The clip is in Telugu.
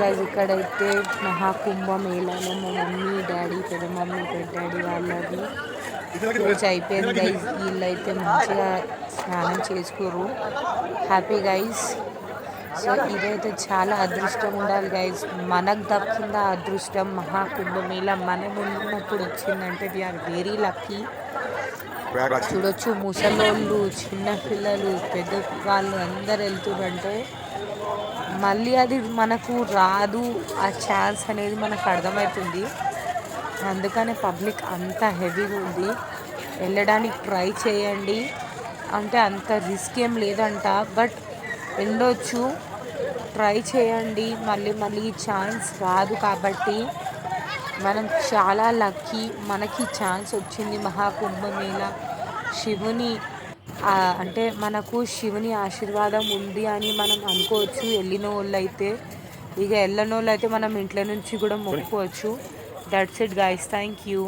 గైస్ ఇక్కడైతే మహాకుంభ మేళాలో మా మమ్మీ డాడీ పెద్ద మమ్మీ పెద్ద డాడీ వాళ్ళది రోజు అయిపోయింది గైస్. వీళ్ళైతే మంచిగా స్నానం చేసుకోరు. Happy guys. సో ఇదైతే చాలా అదృష్టం ఉండాలి గైస్. మనకు దక్కింద అదృష్టం మహాకుంభమేళ మన ముందున్నప్పుడు వచ్చిందంటే వీఆర్ వెరీ లక్కీ. చూడొచ్చు ముసలోళ్ళు చిన్నపిల్లలు పెద్ద వాళ్ళు అందరు వెళ్తుందంటే మళ్ళీ అది మనకు రాదు. ఆ ఛాన్స్ అనేది మనకు అర్థమవుతుంది. అందుకనే పబ్లిక్ అంత హెవీగా ఉంది. వెళ్ళడానికి ట్రై చేయండి. అంటే అంత రిస్క్ ఏం లేదంట, బట్ వెళ్ళొచ్చు, ట్రై చేయండి. మళ్ళీ మళ్ళీ ఛాన్స్ రాదు కాబట్టి మనం చాలా లక్కీ. మనకి ఛాన్స్ వచ్చింది మహాకుంభమేళ. శివుని అంటే మనకు శివుని ఆశీర్వాదం ఉంది అని మనం అనుకోవచ్చు వెళ్ళిన వాళ్ళు అయితే. ఇక వెళ్ళని వాళ్ళు అయితే మనం ఇంట్లో నుంచి కూడా మొక్కుకోవచ్చు. That's it guys. Thank you.